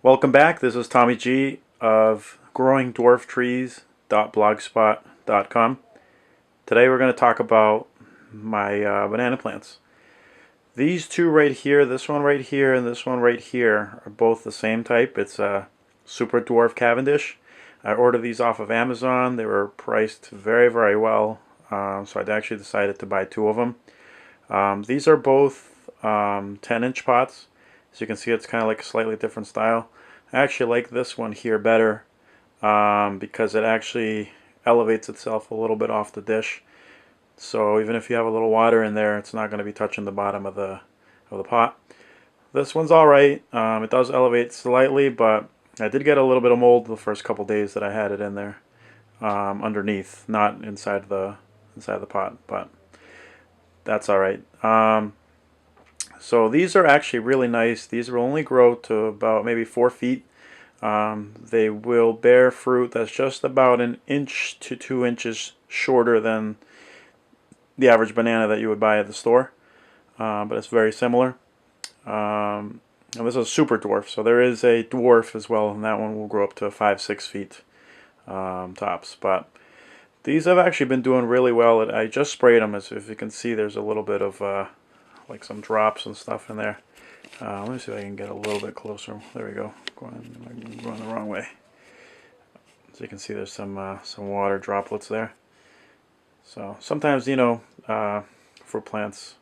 Welcome back. This is Tommy G of growingdwarftrees.blogspot.com. Today we're going to talk about my banana plants. These two right here, this one right here and this one right here, are both the same type. It's a Super Dwarf Cavendish. I ordered these off of Amazon. They were priced very, very well, so I actually decided to buy two of them. These are both 10-inch pots. As you can see, it's kind of like a slightly different style. I actually like this one here better because it actually elevates itself a little bit off the dish. So even if you have a little water in there, it's not going to be touching the bottom of the pot. This one's alright. It does elevate slightly, but I did get a little bit of mold the first couple days that I had it in there underneath, not inside the pot, but that's alright. So these are actually really nice. These will only grow to about maybe 4 feet. They will bear fruit that's just about 1 inch to 2 inches shorter than the average banana that you would buy at the store, but it's very similar. And this is a super dwarf, so there is a dwarf as well, and that one will grow up to 5-6 feet tops. But these have actually been doing really well. I just sprayed them. As if you can see, there's a little bit of like some drops and stuff in there. Let me see if I can get a little bit closer. There we go. I'm going the wrong way. So you can see there's some water droplets there. So sometimes, you know, fruit plants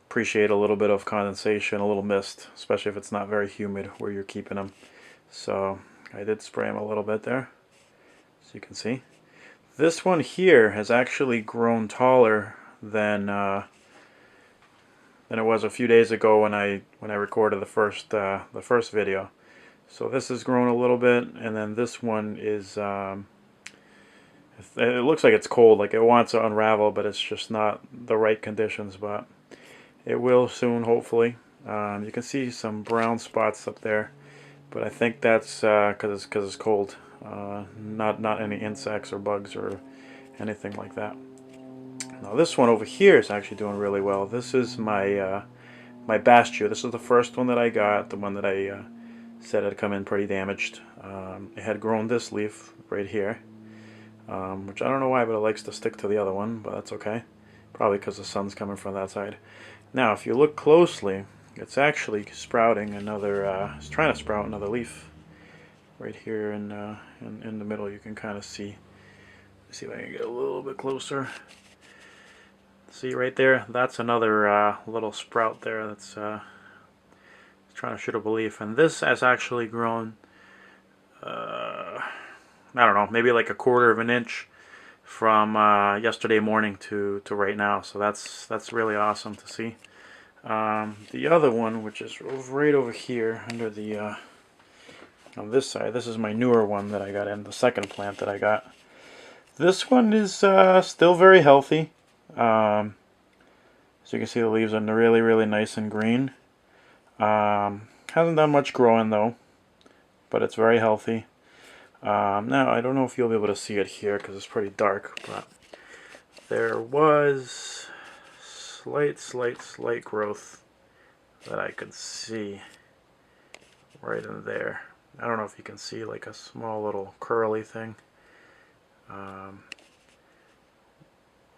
appreciate a little bit of condensation, a little mist, especially if it's not very humid where you're keeping them. So I did spray them a little bit there, so you can see. This one here has actually grown taller than it was a few days ago when I recorded the first video. So this has grown a little bit, and then this one is it looks like it's cold, like it wants to unravel, but it's just not the right conditions. But it will soon, hopefully. You can see some brown spots up there, but I think that's because it's cold. Not any insects or bugs or anything like that. Now this one over here is actually doing really well. This is my my Bastion. This is the first one that I got, the one that I said had come in pretty damaged. It had grown this leaf right here, which I don't know why, but it likes to stick to the other one, but that's okay. Probably because the sun's coming from that side. Now if you look closely, it's actually sprouting another, it's trying to sprout another leaf. Right here in the middle you can kind of see. Let's see if I can get a little bit closer. See right there, that's another little sprout there that's trying to shoot up a leaf. And this has actually grown, I don't know, maybe like 1/4 of an inch from yesterday morning to right now. So that's really awesome to see. The other one, which is right over here under the on this side, this is my newer one that I got in, the second plant that I got. This one is still very healthy. So you can see the leaves are really, really nice and green. Hasn't done much growing though, but it's very healthy. Now I don't know if you'll be able to see it here because it's pretty dark, but there was slight growth that I could see right in there. I don't know if you can see like a small little curly thing.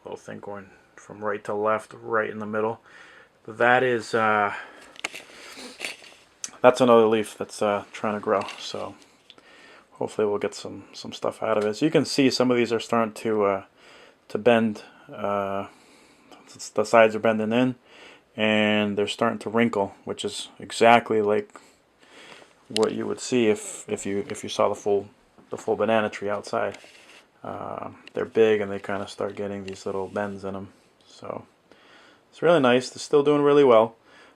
Little thing going from right to left, right in the middle. That is that's another leaf that's trying to grow. So hopefully we'll get some stuff out of it. So you can see some of these are starting to bend. The sides are bending in, and they're starting to wrinkle, which is exactly like what you would see if you saw the full banana tree outside. They're big and they kind of start getting these little bends in them. So it's really nice. They're still doing really well.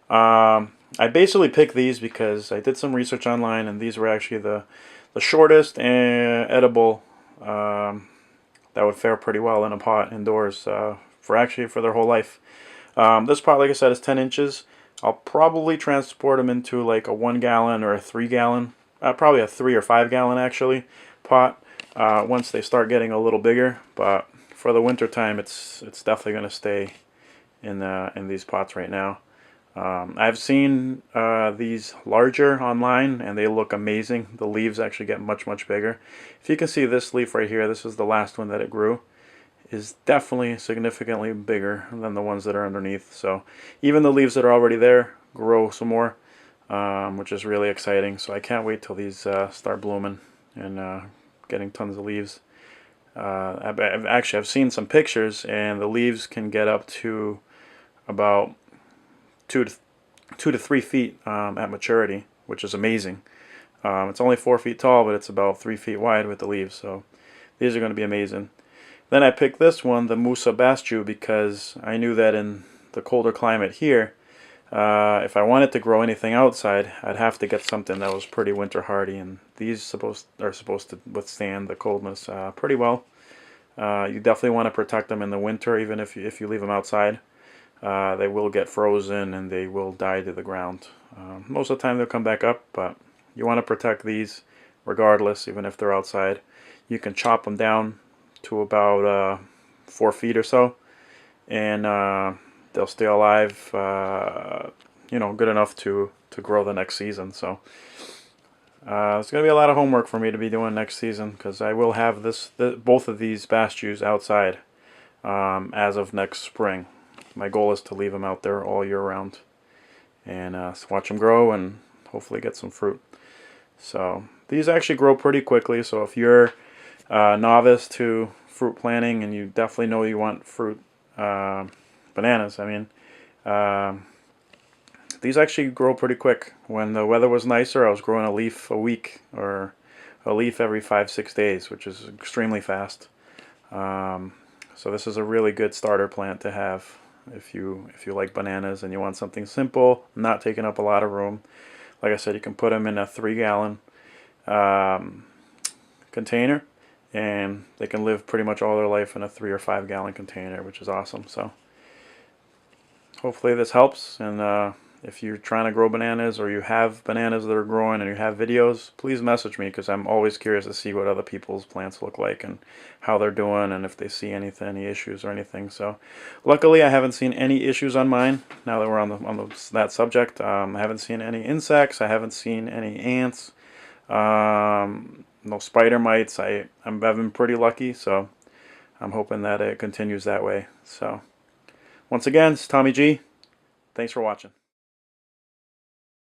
I basically picked these because I did some research online, and these were actually the shortest and edible that would fare pretty well in a pot indoors for their whole life. This pot, like I said, is 10 inches. I'll probably transport them into like a 1 gallon or a 3 gallon, probably a 3 or 5 gallon actually pot. Once they start getting a little bigger, but for the winter time, it's definitely going to stay in these pots right now. I've seen these larger online and they look amazing. The leaves actually get much, much bigger. If you can see this leaf right here, this is the last one that it grew, is definitely significantly bigger than the ones that are underneath. So even the leaves that are already there grow some more, which is really exciting. So I can't wait till these start blooming and getting tons of leaves. I've seen some pictures and the leaves can get up to about 2 to 3 feet at maturity, which is amazing. It's only 4 feet tall, but it's about 3 feet wide with the leaves, so these are going to be amazing. Then I picked this one, the Musa Basju, because I knew that in the colder climate here, if I wanted to grow anything outside, I'd have to get something that was pretty winter hardy, and these are supposed to withstand the coldness pretty well. You definitely want to protect them in the winter, even if you leave them outside. They will get frozen and they will die to the ground. Most of the time they'll come back up, but you want to protect these regardless, even if they're outside. You can chop them down to about 4 feet or so, and they'll stay alive, good enough to grow the next season. So it's going to be a lot of homework for me to be doing next season, because I will have both of these Basjus outside as of next spring. My goal is to leave them out there all year round and watch them grow and hopefully get some fruit. So these actually grow pretty quickly, so if you're a novice to fruit planting and you definitely know you want fruit bananas, these actually grow pretty quick. When the weather was nicer, I was growing a leaf a week or a leaf every 5-6 days, which is extremely fast. So this is a really good starter plant to have if you like bananas and you want something simple, not taking up a lot of room. Like I said, you can put them in a 3-gallon container, and they can live pretty much all their life in a 3 or 5-gallon container, which is awesome. So hopefully this helps, and if you're trying to grow bananas or you have bananas that are growing and you have videos, please message me, because I'm always curious to see what other people's plants look like and how they're doing and if they see any issues or anything. So luckily I haven't seen any issues on mine. Now that we're on that subject, I haven't seen any insects, I haven't seen any ants, no spider mites. I've been pretty lucky, so I'm hoping that it continues that way. So once again, it's Tommy G. Thanks for watching.